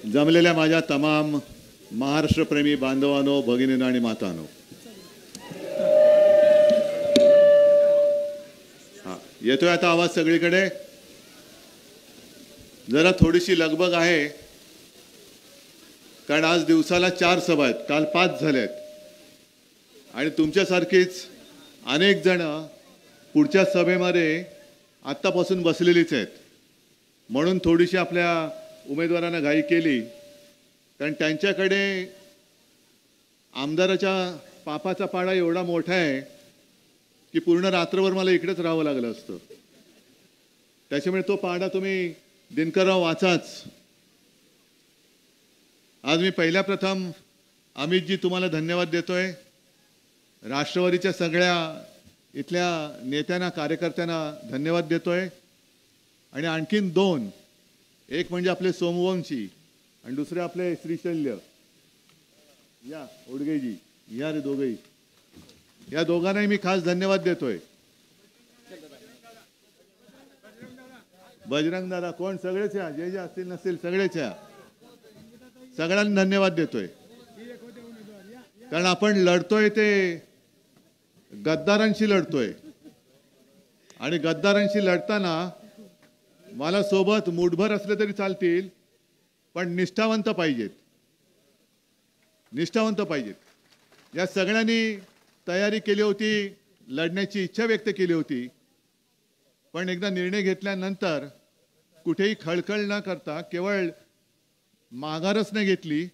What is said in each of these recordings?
जमलेल्या माझ्या तमाम महाराष्ट्रप्रेमी बांधवांनो, भगिनींनो आणि मातांनो, येतोय आता आवाज सगळीकडे? जरा थोडीशी लगबग आहे, कारण आज दिवसाला 4 सभा आहेत, काल 5 झाल्यात आणि तुमच्यासारखीच अनेक जण पुढच्या सभेमध्ये आत्तापासून बसलेलीच आहेत. म्हणून थोडीशी आपल्या उमेदवारांना घाई केली, कारण त्यांच्याकडे आमदाराच्या पापाचा पाडा एवढा मोठा आहे की पूर्ण रात्रभर मला इकडेच राहावं लागलं असतं. त्याच्यामुळे तो पाडा तुम्ही दिनकरराव वाचाच. आज मी पहिल्या प्रथम अमितजी तुम्हाला धन्यवाद देतोय. राष्ट्रवादीच्या सगळ्या इथल्या नेत्यांना, कार्यकर्त्यांना धन्यवाद देतोय. आणि आणखीन 2, एक म्हणजे आपले सोमवंशी आणि दुसरे आपले श्रीशल्य, या ओडगेजी, या रे दोघेही, या दोघांनाही मी खास धन्यवाद देतोय. बजरंग दादा कोण, सगळेच या, जे जे असतील नसतील सगळेच या, सगळ्यांना धन्यवाद देतोय. कारण आपण लढतोय ते गद्दारांशी लढतोय आणि गद्दारांशी लढताना मला सोबत मुठभर असले तरी चालतील, पण निष्ठावंत पाहिजेत, निष्ठावंत पाहिजेत. या सगळ्यांनी तयारी केली होती, लढण्याची इच्छा व्यक्त केली होती, पण एकदा निर्णय घेतल्यानंतर कुठेही खळखळ न करता केवळ माघारच नाही घेतली,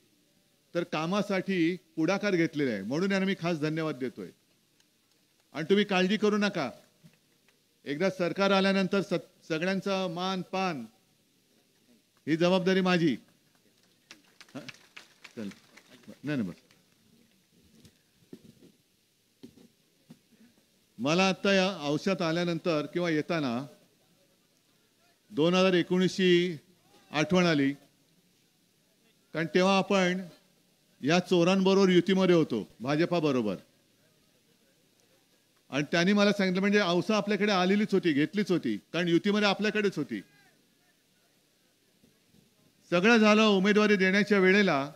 तर कामासाठी पुढाकार घेतलेला आहे. म्हणून यांना मी खास धन्यवाद देतोय. आणि तुम्ही काळजी करू नका, एकदा सरकार आल्यानंतर सगळ्यांचा मान पान ही जबाबदारी माझी. चल नाही बस. मला आता या औषधात आल्यानंतर किंवा येताना 2019ची आठवण आली, कारण तेव्हा आपण या चोरांबरोबर युतीमध्ये होतो, भाजपाबरोबर. आणि त्यांनी मला सांगितलं, म्हणजे औसा आपल्याकडे आलेलीच होती, घेतलीच होती, कारण युतीमध्ये आपल्याकडेच होती. सगळं झालं, उमेदवारी देण्याच्या वेळेला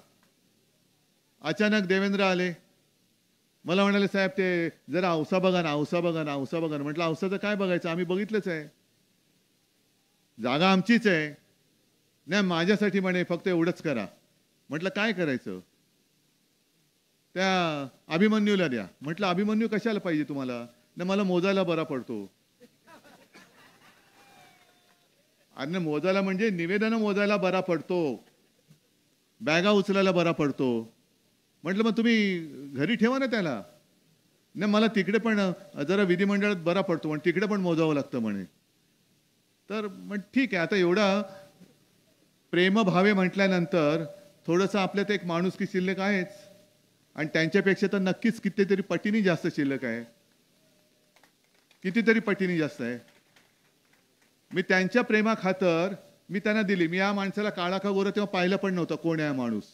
अचानक देवेंद्र आले. मला म्हणाले, साहेब ते जरा औसा बघा ना, औसा बघा ना, औसा बघा ना. म्हटलं औसाचं काय बघायचं, आम्ही बघितलंच आहे, जागा आमचीच आहे. नाही माझ्यासाठी म्हणे फक्त एवढंच करा. म्हटलं काय करायचं? त्या अभिमन्यूला द्या. म्हटलं अभिमन्यू कशाला पाहिजे तुम्हाला? ना मला मोजायला बरा पडतो. आणि मोजायला म्हणजे निवेदन मोजायला बरा पडतो, बॅगा उचलायला बरा पडतो. म्हटलं मग तुम्ही घरी ठेवा ना त्याला. नाही मला तिकडे पण जरा विधिमंडळात बरा पडतो, पण तिकडे पण मोजावं लागतं म्हणे. तर मग ठीक आहे, आता एवढा प्रेमभावे म्हटल्यानंतर थोडंसं आपल्यात एक माणुसकी शिल्लक आहेच, आणि त्यांच्यापेक्षा तर नक्कीच कितीतरी पटीने जास्त शिल्लक आहे, कितीतरी पटीने जास्त आहे. मी त्यांच्या प्रेमाखातर मी त्यांना दिली. मी या माणसाला काळा का गोरा तेव्हा पाहिलं पण नव्हतं कोण आहे माणूस.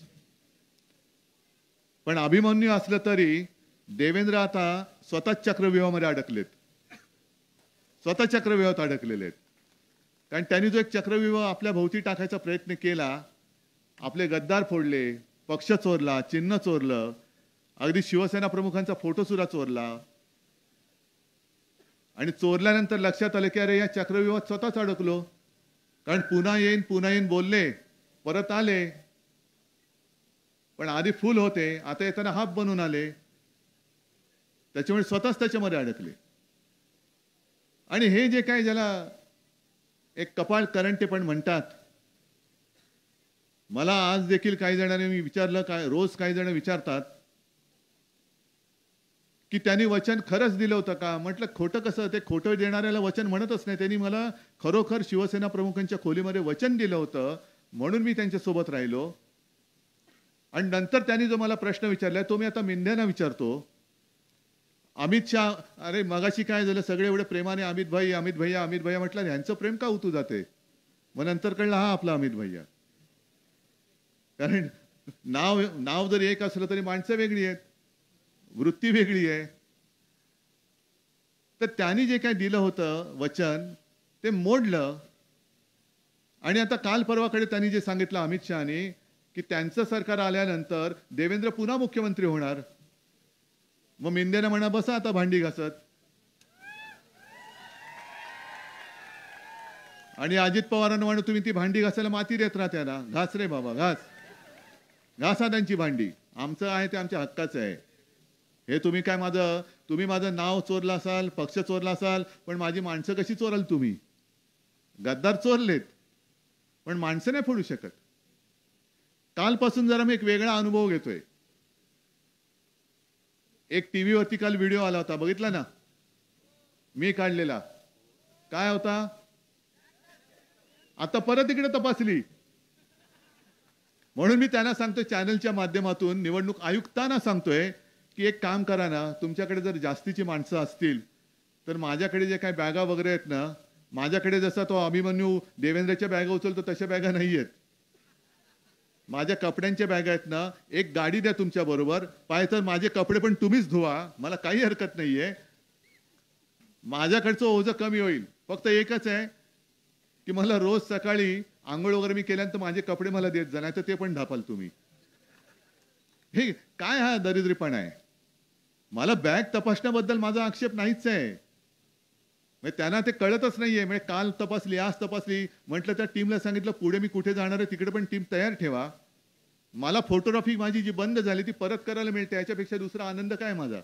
पण अभिमन्यू असलं तरी देवेंद्र आता स्वतःच चक्रव्यूहामध्ये अडकलेत, स्वतः चक्रव्यूहात अडकलेले आहेत. कारण त्यांनी जो एक चक्रव्यूह आपल्या भोवती टाकायचा प्रयत्न केला, आपले गद्दार फोडले, पक्ष चोरला, चिन्ह चोरलं, अगदी शिवसेना प्रमुखांचा फोटो सुद्धा चोरला. आणि चोरल्यानंतर लक्षात आलं की अरे या चक्रव्यूहात स्वतःच अडकलो. कारण पुन्हा येईन बोलले, परत आले, पण आधी फुल होते, आता येताना हाफ बनून आले. त्याच्यामुळे स्वतःच त्याच्यामध्ये अडकले. आणि हे जे काय ज्याला एक कपाळ करंटे पण म्हणतात, मला आज देखील काही जणांनी मी विचारलं, काय रोज काही जण विचारतात की त्यांनी वचन खरंच दिलं होतं का? म्हटलं खोटं कसं? ते खोटं देणाऱ्याला वचन म्हणतच नाही. त्यांनी मला खरोखर शिवसेना प्रमुखांच्या खोलीमध्ये वचन दिलं होतं, म्हणून मी त्यांच्यासोबत राहिलो. आणि नंतर त्यांनी जो मला प्रश्न विचारला तो मी आता मिंद्याना विचारतो. अमित शाह, अरे मगाशी काय झालं, सगळे एवढे प्रेमाने अमित भाई अमित भैया अमित भैया म्हटलं, ह्यांचं प्रेम का उतू जाते? मग नंतर कळलं हा आपला अमित भैया. कारण नाव जरी एक असलं तरी माणसं वेगळी आहेत, वृत्ती वेगळी आहे. तर त्यांनी जे काय दिलं होतं वचन ते मोडलं. आणि आता काल परवाकडे त्यांनी जे सांगितलं अमित शहानी, की त्यांचं सरकार आल्यानंतर देवेंद्र पुन्हा मुख्यमंत्री होणार. मग मिंदेनं म्हणा बसा आता भांडी घासत. आणि अजित पवारांना म्हणा तुम्ही ती भांडी घासायला माती देत राहा त्याला. घास रे बाबा घास. घासा त्यांची भांडी. आमचं आहे ते आमच्या हक्काचं आहे. हे तुम्ही माझं नाव चोरलं असाल, पक्ष चोरला असाल, पण माझी माणसं कशी चोराल तुम्ही? गद्दार चोरलेत, पण माणसं नाही फोडू शकत. कालपासून जरा मी एक वेगळा अनुभव घेतोय. एक टीव्हीवरती काल व्हिडिओ आला होता, बघितला ना? मी काढलेला. काय होता? आता परत इकडे तपासली. म्हणून मी त्यांना सांगतोय, चॅनलच्या माध्यमातून निवडणूक आयुक्तांना सांगतोय की एक काम करा ना, तुमच्याकडे जर जास्तीची माणसं असतील तर माझ्याकडे जे काही बॅगा वगैरे आहेत ना, माझ्याकडे जसा तो अभिमन्यू देवेंद्रच्या बॅगा उचलतो तशा बॅगा नाही आहेत. माझ्या कपड्यांच्या बॅगा आहेत ना, एक गाडी द्या तुमच्या बरोबर. पाहिजे माझे कपडे पण तुम्हीच धुवा, मला काही हरकत नाहीये. माझ्याकडचं ओझं कमी होईल. फक्त एकच आहे की मला रोज सकाळी आंघोळ वगैरे मी केल्यानंतर माझे कपडे मला देत जा, नाही तर ते पण ढापाल तुम्ही. हे काय हा दरिद्रीपणा आहे? मला बॅग तपासण्याबद्दल माझा आक्षेप नाहीच आहे. म्हणजे त्यांना ते कळतच नाहीये. म्हणजे काल तपासली, आज तपासली म्हटलं, त्या टीमला सांगितलं पुढे मी कुठे जाणार आहे तिकडे पण टीम तयार ठेवा. मला फोटोग्राफी माझी जी बंद झाली ती परत करायला मिळते, याच्यापेक्षा दुसरा आनंद काय माझा?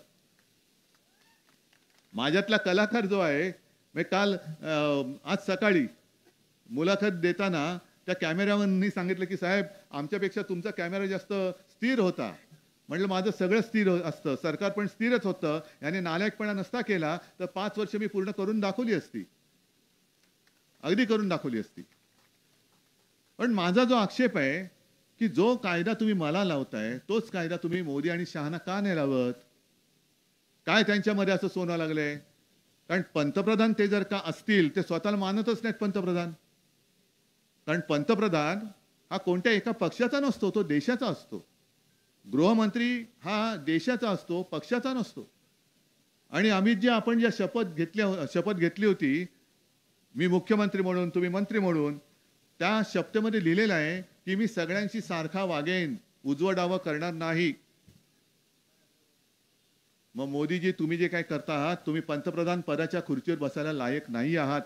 माझ्यातला कलाकार जो आहे, म्हणजे काल आज सकाळी मुलाखत देताना त्या कॅमेरामॅननी सांगितलं की साहेब आमच्यापेक्षा तुमचा कॅमेरा जास्त स्थिर होता. म्हटलं माझं सगळं स्थिर असतं, सरकार पण स्थिरच होतं. याने नालायकपणा नसता केला तर 5 वर्ष मी पूर्ण करून दाखवली असती, अगदी करून दाखवली असती. पण माझा जो आक्षेप आहे की जो कायदा तुम्ही मला लावताय तोच कायदा तुम्ही मोदी आणि शहाना का नाही लावत? काय त्यांच्यामध्ये असं सोनं लागलंय? कारण पंतप्रधान ते जर का असतील, ते स्वतःला मानतच नाहीत पंतप्रधान. कारण पंतप्रधान हा कोणत्या एका पक्षाचा नसतो, तो देशाचा असतो. गृहमंत्री हा देशाचा असतो, पक्षाचा नसतो. आणि अमितजी, आपण ज्या शपथ घेतली होती, मी मुख्यमंत्री म्हणून तुम्ही मंत्री म्हणून, त्या शपथेमध्ये लिहिलेलं आहे की मी सगळ्यांशी सारखा वागेन, उजवं डावं करणार नाही. मग मोदीजी, तुम्ही जे काय करता आहात, तुम्ही पंतप्रधान पदाच्या खुर्चीवर बसायला लायक नाही आहात.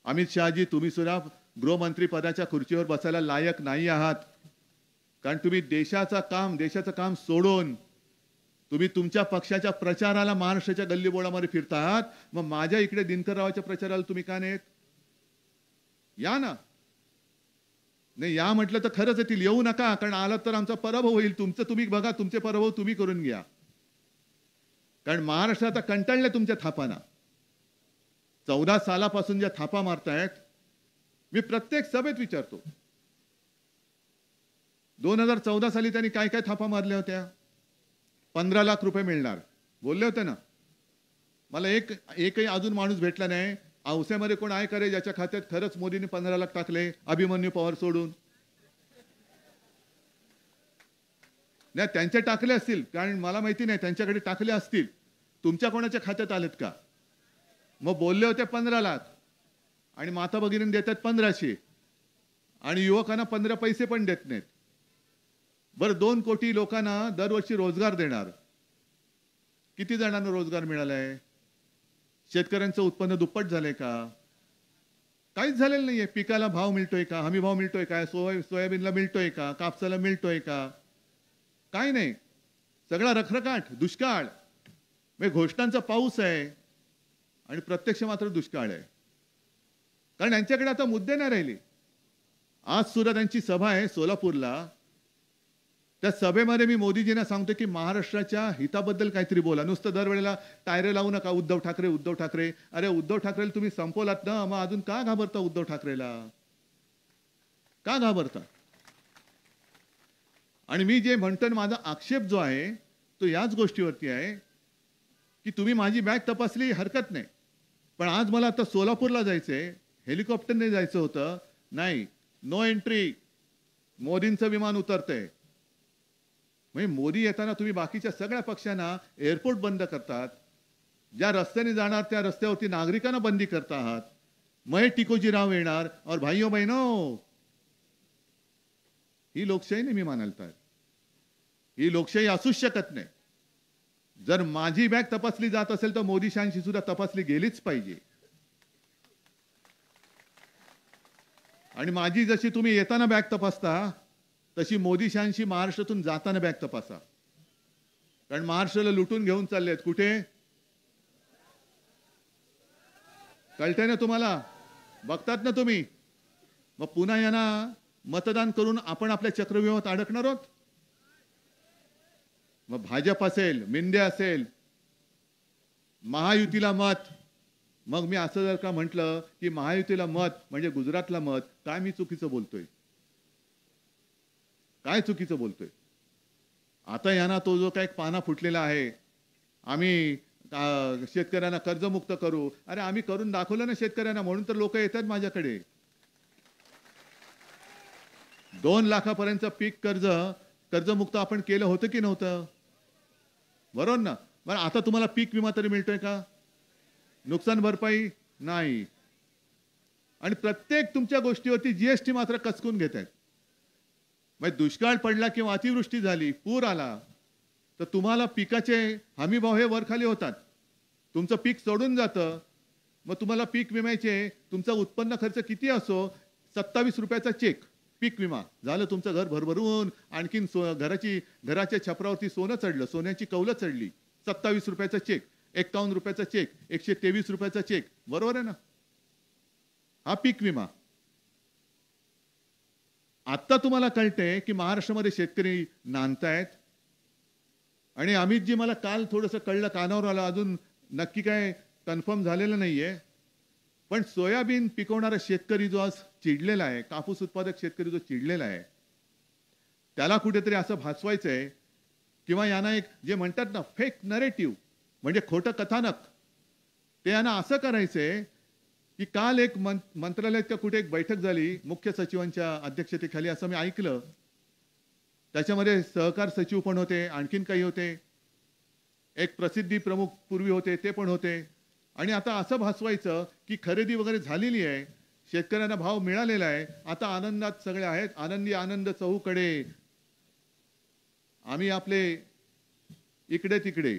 अमित शहाजी, तुम्ही सुद्धा गृहमंत्री पदाच्या खुर्चीवर बसायला लायक नाही आहात. कारण तुम्ही देशाचं काम सोडून तुम्ही तुमच्या पक्षाच्या प्रचाराला महाराष्ट्राच्या गल्लीबोळामध्ये फिरता आहात. मग माझ्या इकडे दिनकररावाच्या प्रचाराला तुम्ही का नाहीत? या ना. नाही या म्हटलं तर खरंच येतील, येऊ नका. कारण आलात तर आमचा पराभव होईल. तुमचं तुम्ही बघा, तुमचे पराभव तुम्ही करून घ्या. कारण महाराष्ट्र आता कंटाळले तुमच्या थापांना. 14 सालापासून ज्या थापा मारतायत, मी प्रत्येक सभेत विचारतो, 2014 साली त्यांनी काय काय थापा मारल्या होत्या? 15 लाख रुपये मिळणार बोलले होते ना. मला एकही अजून माणूस भेटला नाही औस्यामध्ये कोण आहे करे ज्याच्या खात्यात खरंच मोदींनी 15 लाख टाकले, अभिमन्यू पवार सोडून. नाही, त्यांचे टाकले असतील, कारण मला माहिती नाही, त्यांच्याकडे टाकले असतील. तुमच्या कोणाच्या खात्यात आलेत का? मग बोलले होते 15 लाख आणि माता भगिनी देतात 1500 आणि युवकांना 15 पैसे पण देत नाहीत. बरं, 2 कोटी लोकांना दरवर्षी रोजगार देणार. किती जणांना रोजगार मिळालाय? शेतकऱ्यांचं उत्पन्न दुप्पट झालंय का? काहीच झालेलं नाहीये. पिकाला भाव मिळतोय का? हमी भाव मिळतोय का? सोयाबीनला मिळतोय का? कापसाला मिळतोय का? काय नाही. सगळा रखरखाट, दुष्काळ. म्हणजे घोषणांचा पाऊस आहे आणि प्रत्यक्ष मात्र दुष्काळ आहे. कारण यांच्याकडे आता मुद्दे नाही राहिले. आज सुद्धा त्यांची सभा आहे सोलापूरला. त्या सभेमध्ये मी मोदीजींना सांगतो की महाराष्ट्राच्या हिताबद्दल काहीतरी बोला. नुसतं दरवेळेला टायरे लावू नका, उद्धव ठाकरे उद्धव ठाकरे. अरे उद्धव ठाकरेला तुम्ही संपवलात ना, मग अजून का घाबरता उद्धव ठाकरेला? का घाबरता? आणि मी जे म्हणतो, माझा आक्षेप जो आहे तो याच गोष्टीवरती आहे की तुम्ही माझी बॅग तपासली, हरकत नाही. पण आज मला आता सोलापूरला जायचंय, हेलिकॉप्टरने जायचं होतं. नाही, नो एंट्री. मोदींचं विमान उतरतंय. म्हणजे मोदी येताना तुम्ही बाकीच्या सगळ्या पक्षांना एअरपोर्ट बंद करतात. ज्या रस्त्याने जाणार त्या रस्त्यावरती नागरिकांना बंदी करता आहात. मग टिकोजीराव येणार. और भाइयों बहनों, ही लोकशाही नाही मी मानायला तयार. ही लोकशाही असूच शकत नाही. जर माझी बॅग तपासली जात असेल तर मोदी शहांची सुद्धा तपासली गेलीच पाहिजे. आणि माझी जशी तुम्ही येताना बॅग तपासता तशी मोदी शहांशी महाराष्ट्रातून जाताना बॅग तपासा. कारण महाराष्ट्राला लुटून घेऊन चाललेत. कुठे कळतंय ना तुम्हाला? बघतात ना तुम्ही? मग पुन्हा यांना मतदान करून आपण आपल्या चक्रव्यूहात अडकणार आहोत. मग भाजप असेल, मिंदे असेल, महायुतीला मत. मग मी असं जर का म्हटलं की महायुतीला मत म्हणजे गुजरातला मत, काय मी चुकीचं बोलतोय? काय चुकीचं बोलतोय? आता यांना तो जो काही पाना फुटलेला आहे, आम्ही शेतकऱ्यांना कर्जमुक्त करू. अरे आम्ही करून दाखवलं ना शेतकऱ्यांना, म्हणून तर लोक येतात माझ्याकडे. 2 लाखापर्यंतचं पीक कर्जमुक्त आपण केलं होतं की नव्हतं? बरोबर ना? बरं आता तुम्हाला पीक विमा तरी मिळतोय का? नुकसान भरपाई नाही. आणि प्रत्येक तुमच्या गोष्टीवरती जीएसटी मात्र कचकून घेत आहेत. म्हणजे दुष्काळ पडला किंवा अतिवृष्टी झाली, पूर आला, तर तुम्हाला पिकाचे हमी भाव हे वरखाली होतात. तुमचं पीक सोडून जातं. मग तुम्हाला पीक विम्याचे तुमचा उत्पन्न खर्च किती असो, 27 रुपयाचा चेक पीक विमा झालं. तुमचं घर भरभरून आणखीन घराच्या छपरावरती सोनं चढलं, सोन्याची कौलं चढली. 27 रुपयाचा चेक, 51 रुपयाचा चेक, 123 रुपयाचा चेक. बरोबर आहे ना? हा पीक विमा. आता तुम्हाला कळते की महाराष्ट्रामध्ये शेतकरी नांदतायत. आणि अमितजी मला काल थोडंसं कळलं, कानावर आलं, अजून नक्की काय कन्फर्म झालेलं नाहीये. पण सोयाबीन पिकवणारा शेतकरी जो आज चिडलेला आहे, कापूस उत्पादक शेतकरी जो चिडलेला आहे, त्याला कुठेतरी असं भासवायचंय किंवा यांना एक जे म्हणतात ना फेक नरेटिव्ह म्हणजे खोटं कथानक, ते यांना असं करायचंय की काल एक मंत्रालयात का कुठे एक बैठक झाली मुख्य सचिवांच्या अध्यक्षतेखाली, असं मी ऐकलं. त्याच्यामध्ये सहकार सचिव पण होते, आणखीन काही होते, एक प्रसिद्धी प्रमुख पूर्वी होते ते पण होते. आणि आता असं भासवायचं की खरेदी वगैरे झालेली आहे, शेतकऱ्यांना भाव मिळालेला आहे, आता आनंदात सगळे आहेत, आनंदी आनंद चहूकडे, आम्ही आपले इकडे तिकडे.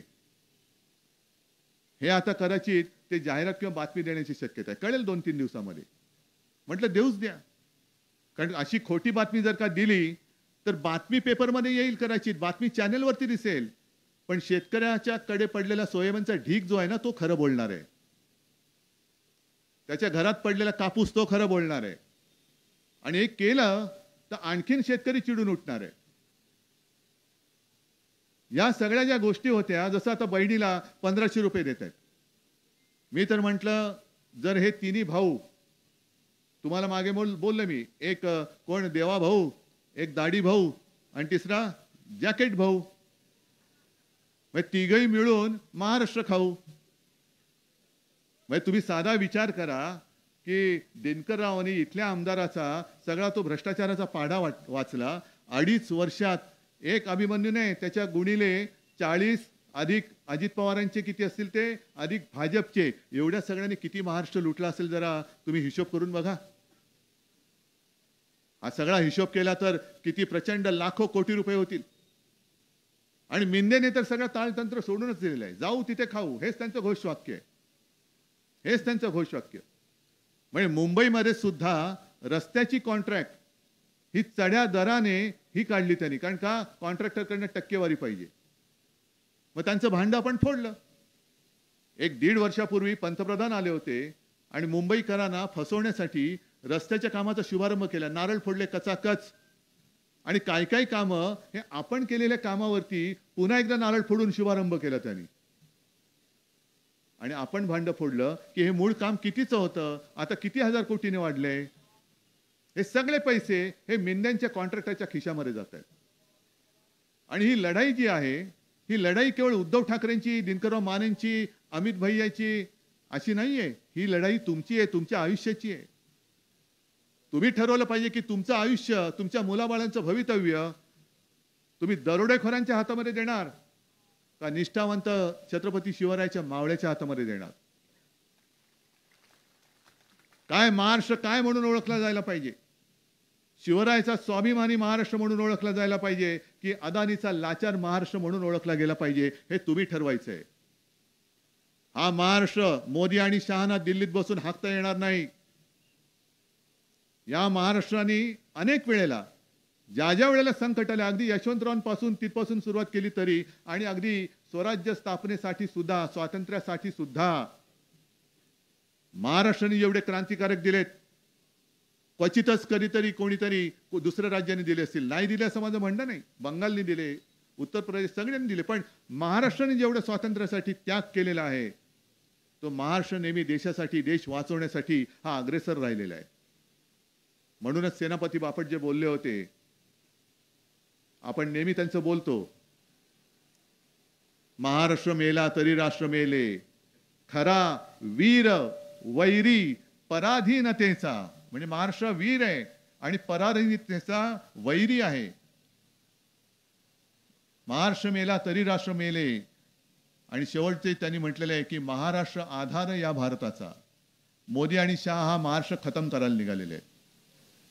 हे आता कदाचित ते जाहिरात किंवा बातमी देण्याची शक्यता आहे. कळेल 2-3 दिवसामध्ये. म्हटलं देऊच द्या. कारण अशी खोटी बातमी जर का दिली तर बातमी पेपरमध्ये येईल, कदाचित बातमी चॅनेलवरती दिसेल, पण शेतकऱ्याच्या कडे पडलेला सोयाबीनचा ढीग जो आहे ना, तो खरं बोलणार आहे. त्याच्या घरात पडलेला कापूस तो खरं बोलणार आहे. आणि हे केलं तर आणखीन शेतकरी चिडून उठणार आहे. या सगळ्या ज्या गोष्टी होत्या, जसं आता बहिणीला 1500 रुपये देत आहेत. मी तर म्हटलं जर हे तिन्ही भाऊ, तुम्हाला मागे बोललो मी, एक कोण देवा भाऊ, एक दाढी भाऊ आणि तिसरा जॅकेट भाऊ, म्हणजे तिघही मिळून महाराष्ट्र खाऊ. म्हणजे तुम्ही साधा विचार करा की दिनकररावांनी इथल्या आमदाराचा सगळा तो भ्रष्टाचाराचा पाढा वाचला. 2.5 वर्षात एक अभिमन्यू नाही, त्याच्या गुणिले 40 अधिक अजित पवारांचे किती असतील ते, अधिक भाजपचे, एवढ्या सगळ्यांनी किती महाराष्ट्र लुटला असेल जरा तुम्ही हिशोब करून बघा. हा सगळा हिशोब केला तर किती प्रचंड लाखो कोटी रुपये होतील. आणि मिंदेने तर सगळं ताळतंत्र सोडूनच दिलेलं आहे. जाऊ तिथे खाऊ, हेच त्यांचं घोषवाक्य आहे. हेच त्यांचं घोषवाक्य. म्हणजे मुंबईमध्ये सुद्धा रस्त्याची कॉन्ट्रॅक्ट ही चढ्या दराने ही काढली त्यांनी. कारण का? कॉन्ट्रॅक्टरकडनं टक्केवारी पाहिजे. मग त्यांचं भांडं आपण फोडलं. 1-1.5 वर्षापूर्वी पंतप्रधान आले होते आणि मुंबईकरांना फसवण्यासाठी रस्त्याच्या कामाचा शुभारंभ केला. नारळ फोडले कचाकच. आणि काय काय कामं हे आपण केलेल्या कामावरती पुन्हा एकदा नारळ फोडून शुभारंभ केला त्यांनी. आणि आपण भांडं फोडलं की हे मूळ काम कितीचं होतं, आता किती हजार कोटीने वाढले. हे सगळे पैसे हे मिंद्यांच्या कॉन्ट्रॅक्टरच्या खिशामध्ये जात आहेत. आणि ही लढाई जी आहे, ही लढाई केवळ उद्धव ठाकरेंची, दिनकरराव मानेंची, अमित भैयाची अशी नाहीये. ही लढाई तुमची आहे, तुमच्या आयुष्याची आहे. तुम्ही ठरवलं पाहिजे की तुमचं आयुष्य, तुमच्या मुलाबाळांचं भवितव्य तुम्ही दरोडेखोरांच्या हातामध्ये देणार का निष्ठावंत छत्रपती शिवरायाच्या मावळ्याच्या हातामध्ये देणार. काय महाराष्ट्र काय म्हणून ओळखला जायला पाहिजे. शिवरायाचा स्वाभिमानी महाराष्ट्र म्हणून ओळखला जायला पाहिजे की अदानीचा लाचार महाराष्ट्र म्हणून ओळखला गेला पाहिजे, हे तुम्ही ठरवायचंय. हा महाराष्ट्र मोदी आणि शहाना दिल्लीत बसून हाकता येणार नाही. या महाराष्ट्राने अनेक वेळेला ज्या वेळेला संकट आले, अगदी यशवंतरावांपासून तिथपासून सुरुवात केली तरी, आणि अगदी स्वराज्य स्थापनेसाठी सुद्धा, स्वातंत्र्यासाठी सुद्धा महाराष्ट्राने जेवढे क्रांतिकारक दिलेत, क्वचितच कधीतरी कोणीतरी दुसऱ्या राज्याने दिले असतील. नाही दिले असं माझं म्हणणं नाही. बंगालने दिले, उत्तर प्रदेश सगळ्यांनी दिले, पण महाराष्ट्राने जेवढं स्वातंत्र्यासाठी त्याग केलेला आहे, तो महाराष्ट्र नेहमी देशासाठी, देश वाचवण्यासाठी हा अग्रेसर राहिलेला आहे. म्हणूनच सेनापती बापट जे बोलले होते, आपण नेहमी त्यांचं बोलतो, महाराष्ट्र मेला तरी राष्ट्र मेले, खरा वीर वैरी पराधीनतेचा. म्हणजे महाराष्ट्र वीर आहे आणि पराधीनतेचा वैरी आहे. महाराष्ट्र मेला तरी राष्ट्र मेले. आणि शेवटचे त्यांनी म्हटलेले आहे की महाराष्ट्र आधार या भारताचा. मोदी आणि शाह हा महाराष्ट्र खतम करायला निघालेले आहेत.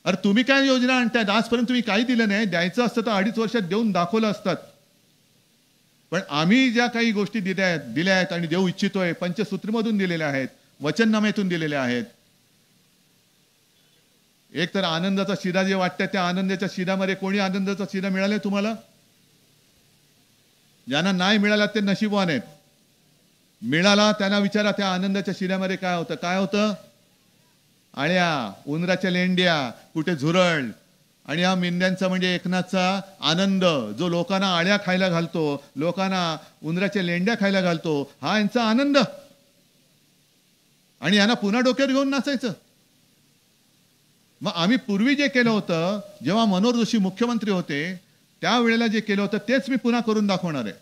अरे तुम्ही काय योजना आणतायत? आजपर्यंत तुम्ही काही दिलं नाही. द्यायचं असतं तर 2.5 वर्षात देऊन दाखवलं असतात. पण आम्ही ज्या काही गोष्टी दिल्या आहेत आणि देऊ इच्छितोय, पंचसूत्रीमधून दिलेल्या आहेत, वचननाम्यातून दिलेल्या आहेत. एक तर आनंदाचा शिरा जे वाटतं, त्या आनंदाच्या शिरामध्ये कोणी आनंदाचा शिरा मिळालाय तुम्हाला? ज्यांना नाही मिळाला ते नशीबवान आहेत. मिळाला त्यांना विचारा, त्या आनंदाच्या शिऱ्यामध्ये काय होतं? काय होतं? आळ्या, उंदराच्या लेंड्या, कुठे झुरळ, आणि हा मेंढ्यांचा म्हणजे एकनाथचा आनंद, जो लोकांना आळ्या खायला घालतो, लोकांना उंदराच्या लेंड्या खायला घालतो, हा यांचा आनंद. आणि यांना पुन्हा डोक्यावर घेऊन नाचायचं. मग आम्ही पूर्वी जे केलं होतं, जेव्हा मनोहर जोशी मुख्यमंत्री होते, त्यावेळेला जे केलं होतं तेच मी पुन्हा करून दाखवणार आहे.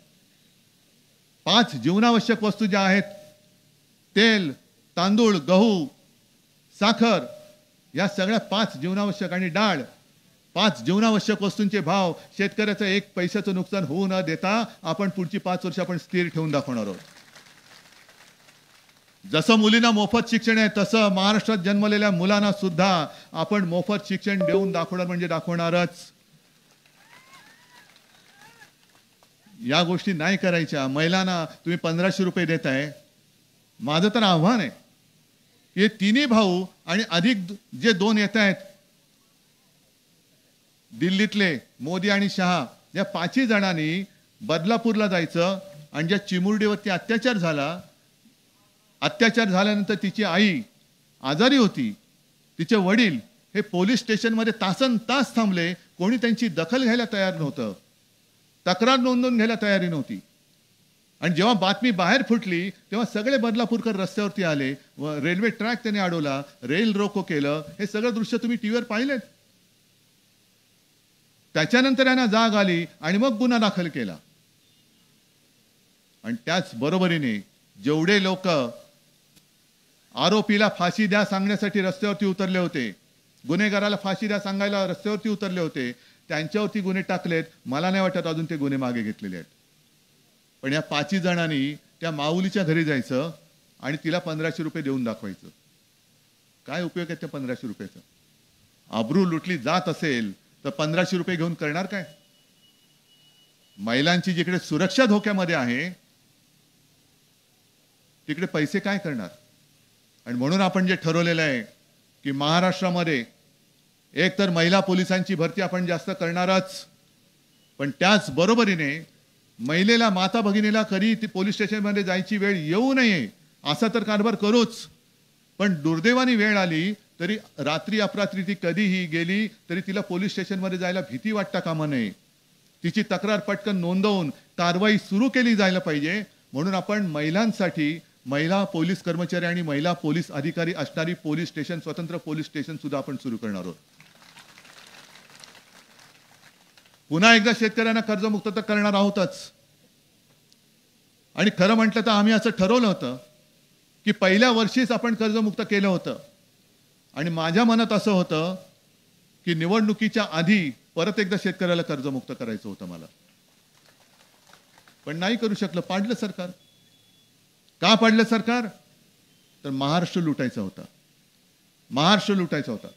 5 जीवनावश्यक वस्तू ज्या आहेत, तेल, तांदूळ, गहू, साखर, या सगळ्या 5 जीवनावश्यक, आणि डाळ, 5 जीवनावश्यक वस्तूंचे भाव शेतकऱ्याचं 1 पैशाचं नुकसान होऊ न देता आपण पुढची 5 वर्ष आपण स्थिर ठेवून दाखवणार आहोत. जसं मुलींना मोफत शिक्षण आहे, तसं महाराष्ट्रात जन्मलेल्या मुलांना सुद्धा आपण मोफत शिक्षण देऊन दाखवणार, म्हणजे दाखवणारच. या गोष्टी नाही करायच्या. महिलांना तुम्ही 1500 रुपये देताय. माझं तर आव्हान आहे, हे तिन्ही भाऊ आणि अधिक जे 2 येत आहेत दिल्लीतले, मोदी आणि शहा, या 5ही जणांनी बदलापूरला जायचं, आणि ज्या चिमुरडीवरती अत्याचार झाल्यानंतर तिची आई आजारी होती, तिचे वडील हे पोलीस स्टेशनमध्ये तासनतास थांबले. कोणी त्यांची दखल घ्यायला तयार नव्हतं, तक्रार नोंदवून घ्यायला तयारी नव्हती. आणि जेव्हा बातमी बाहेर फुटली तेव्हा सगळे बदलापूरकर रस्त्यावरती आले, व रेल्वे ट्रॅक त्याने अडवला, रेल रोको केलं. हे सगळं दृश्य तुम्ही टीव्हीवर पाहिलेत. त्याच्यानंतर यांना जाग आली आणि मग गुन्हा दाखल केला. आणि त्याच बरोबरीने जेवढे लोक आरोपीला फाशी द्या सांगण्यासाठी रस्त्यावरती उतरले होते, गुन्हेगाराला फाशी द्या सांगायला रस्त्यावरती उतरले होते, त्यांच्यावरती गुन्हे टाकलेत. मला नाही वाटत अजून ते गुन्हे मागे घेतलेले आहेत. पण या 5ही जणांनी त्या माऊलीच्या घरी जायचं आणि तिला 1500 रुपये देऊन दाखवायचं. काय उपयोग आहे त्या 1500 रुपयाचा? आबरू लुटली जात असेल तर 1500 रुपये घेऊन करणार काय? महिलांची जिकडे सुरक्षा धोक्यामध्ये आहे तिकडे पैसे काय करणार? आणि म्हणून आपण जे ठरवलेलं आहे की महाराष्ट्रामध्ये एक तर महिला पोलिसांची भरती आपण जास्त करणारच, पण त्याच बरोबरीने महिलेला, माता भगिनीला कधी ती पोलीस स्टेशनमध्ये जायची वेळ येऊ नये असा तर कारभार करूच. पण दुर्दैवाने वेळ आली तरी रात्री अपरात्री ती कधीही गेली तरी तिला पोलीस स्टेशनमध्ये जायला भीती वाटता कामा नये. तिची तक्रार पटकन नोंदवून कारवाई सुरू केली जायला पाहिजे. म्हणून आपण महिलांसाठी महिला पोलीस कर्मचारी आणि महिला पोलीस अधिकारी असणारी पोलीस स्टेशन, स्वतंत्र पोलीस स्टेशन सुद्धा आपण सुरू करणार आहोत. पुन्हा एकदा शेतकऱ्यांना कर्जमुक्त तर करणार आहोतच. आणि खरं म्हटलं तर आम्ही असं ठरवलं होतं की पहिल्या वर्षीच आपण कर्जमुक्त केलं होतं. आणि माझ्या मनात असं होतं की निवडणुकीच्या आधी परत एकदा शेतकऱ्याला कर्जमुक्त करायचं होतं मला. पण नाही करू शकलं. पाडलं सरकार. का पाडलं सरकार? तर महाराष्ट्र लुटायचा होता. महाराष्ट्र लुटायचा होता.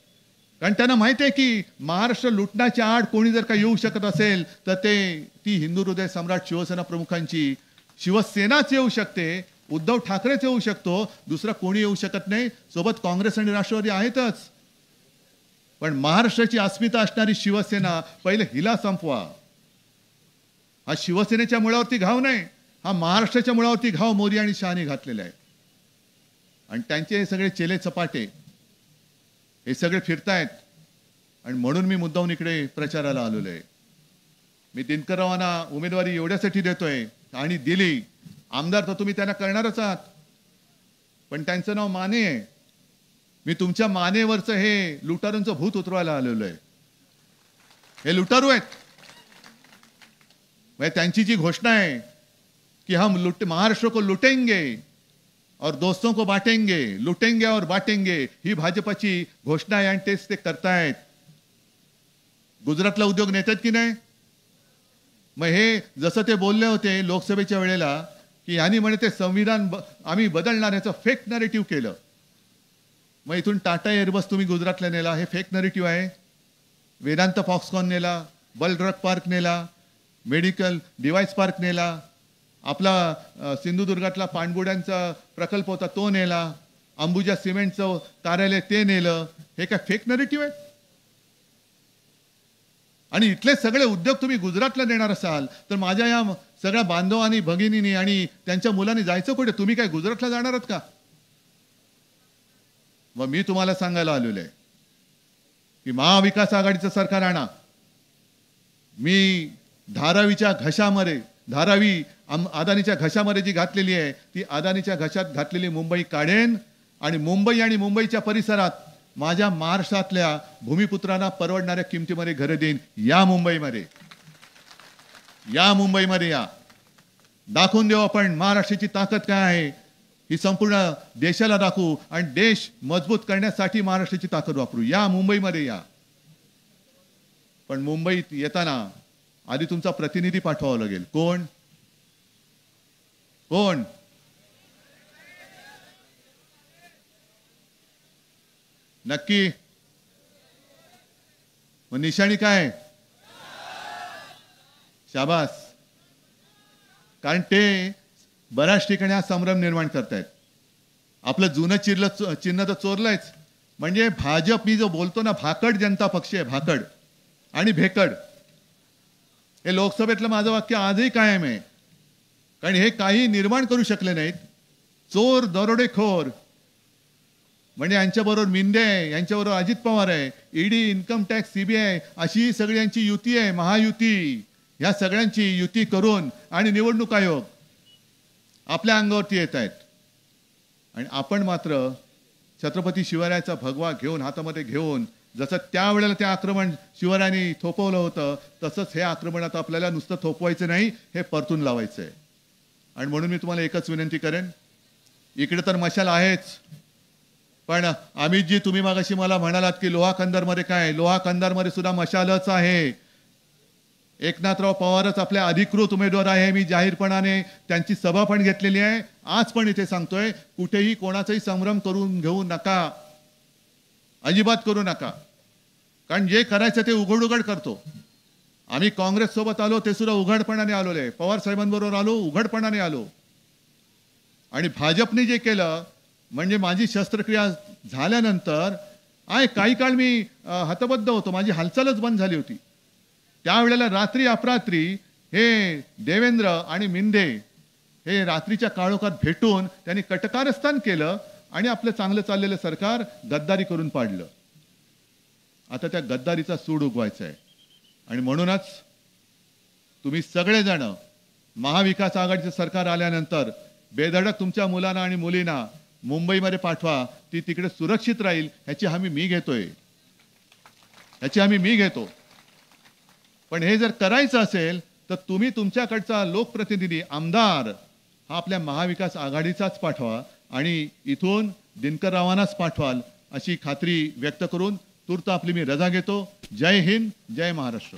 कारण त्यांना माहिती आहे की महाराष्ट्र लुटण्याच्या आड कोणी जर का येऊ शकत असेल तर ती हिंदू हृदय सम्राट शिवसेना प्रमुखांची शिवसेनाच येऊ शकते, उद्धव ठाकरेच येऊ शकतो, दुसरा कोणी येऊ शकत नाही. सोबत काँग्रेस आणि राष्ट्रवादी आहेतच, पण महाराष्ट्राची अस्मिता असणारी शिवसेना पहिले हिला संपवा. हा शिवसेनेच्या मुळावरती घाव नाही, हा महाराष्ट्राच्या मुळावरती घाव मोदी आणि शहानी घातलेला आहे. आणि त्यांचे हे सगळे चेले चपाटे हे सगळे फिरतायत. आणि म्हणून मी मुद्दाहून इकडे प्रचाराला आलेलो आहे. मी दिनकररावांना उमेदवारी एवढ्यासाठी देतोय आणि दिली. आमदार तर तुम्ही त्यांना करणारच आहात, पण त्यांचं नाव माने आहे. मी तुमच्या मानेवरचं हे लुटारूंचं भूत उतरवायला आलेलो आहे. हे लुटारू आहेत. म्हणजे त्यांची जी घोषणा आहे कि हम महाराष्ट्र को लुटेंगे और दोस्तों को बांटेंगे, लुटेंगे और बांटेंगे, ही भाजपाची घोषणा आहे आणि तेच ते करतायत. गुजरातला उद्योग नेतात की नाही? मग हे जसं ते बोलले होते लोकसभेच्या वेळेला की यांनी म्हणे ते संविधान आम्ही बदलणार, याचं फेक नरेटिव्ह केलं. मग इथून टाटा एअरबस तुम्ही गुजरातला नेला, हे फेक नरेटिव्ह आहे. वेदांत फॉक्सकॉन नेला, बल ड्रग पार्क नेला, मेडिकल डिव्हाइस पार्क नेला, आपला सिंधुदुर्गातला पाणबुड्यांचा प्रकल्प होता तो नेला, अंबुजा सिमेंटचं कार्यालय ते नेलं. हे काय फेक नरेटिव्ह आहे? आणि इथले सगळे उद्योग तुम्ही गुजरातला देणार असाल तर माझ्या या सगळ्या बांधवांनी भगिनींनी आणि त्यांच्या मुलांनी जायचं कुठे? तुम्ही काय गुजरातला जाणार आहात का? मग मी तुम्हाला सांगायला आलेलो आहे की महाविकास आघाडीचं सरकार आणा. मी धारावीच्या घशामध्ये, धारावी अदानीच्या घशामध्ये जी घातलेली आहे ती अदानीच्या घशात घातलेली मुंबई काढेन आणि मुंबई आणि मुंबईच्या परिसरात माझ्या महाराष्ट्रातल्या भूमिपुत्रांना परवडणाऱ्या किमतीमध्ये घरे देईन. या मुंबईमध्ये, या मुंबईमध्ये या. दाखवून देऊ आपण महाराष्ट्राची ताकद काय आहे, ही संपूर्ण देशाला दाखवू आणि देश मजबूत करण्यासाठी महाराष्ट्राची ताकद वापरू. या मुंबईमध्ये या. पण मुंबईत येताना आधी तुमचा प्रतिनिधी पाठवावा लागेल. कोण कोण? नक्की? मग निशाणी काय? शाबास. कारण ते बऱ्याच ठिकाणी हा संभ्रम निर्माण करतायत. आपलं जुनं चिन्ह तर चोरलंयच. म्हणजे भाजप, मी जो बोलतो ना, भाकड जनता पक्ष आहे, भाकड आणि भेकड. हे लोकसभेतलं माझं वाक्य आजही कायम आहे. कारण हे काही निर्माण करू शकले नाहीत. चोर, दरोडेखोर, म्हणजे यांच्याबरोबर मिंदे आहे, यांच्याबरोबर अजित पवार आहे, ईडी, इन्कम टॅक्स, सीबीआय, अशी सगळी यांची युती आहे, महायुती. ह्या सगळ्यांची युती करून आणि निवडणूक आयोग आपल्या अंगावरती येत आहेत. आणि आपण मात्र छत्रपती शिवरायाचा भगवा घेऊन, हातामध्ये घेऊन, जसं त्यावेळेला ते आक्रमण शिवरायांनी थोपवलं होतं तसंच हे आक्रमण आता आपल्याला नुसतं थोपवायचं नाही, हे परतून लावायचं आहे. आणि म्हणून मी तुम्हाला एकच विनंती करेन, इकडे तर मशाल आहेच, पण अमितजी तुम्ही मागाशी मला म्हणालात की लोहा कंदारमध्ये काय, लोहा कंदारमध्ये सुद्धा मशालच आहे. एकनाथराव पवारच आपल्या अधिकृत उमेदवार आहे. मी जाहीरपणाने त्यांची सभा पण घेतलेली आहे. आज पण इथे सांगतोय, कुठेही कोणाचाही संभ्रम करून घेऊ नका, अजिबात करू नका. कारण जे करायचं ते उघड उघड करतो. आम्ही काँग्रेस सोबत आलो ते सुद्धा उघडपणाने आलोय, पवार साहेबांबरोबर आलो, उघडपणाने आलो. आणि भाजपने जे केलं म्हणजे माझी शस्त्रक्रिया झाल्यानंतर काही काळ मी हतबद्ध होतो, माझी हालचालच बंद झाली होती. त्यावेळेला रात्री अपरात्री हे देवेंद्र आणि मिंदे हे रात्रीच्या काळोखात भेटून त्यांनी कटकारस्थान केलं आणि आपलं चांगलं चाललेलं सरकार गद्दारी करून पाडलं. आता त्या गद्दारीचा सूड उगवायचा आहे. आणि म्हणूनच तुम्ही सगळेजण महाविकास आघाडीचं सरकार आल्यानंतर बेधडक तुमच्या मुलांना आणि मुलींना मुंबईमध्ये पाठवा. ती तिकडे सुरक्षित राहील ह्याची हमी मी घेतोय, ह्याची हमी मी घेतो. पण हे जर करायचं असेल तर तुम्ही तुमच्याकडचा लोकप्रतिनिधी, आमदार हा आपल्या महाविकास आघाडीचाच पाठवा आणि इथून दिनकररावांनाच पाठवाल अशी खात्री व्यक्त करून तूर्त आपली मी रजा घेतो. जय हिंद, जय महाराष्ट्र.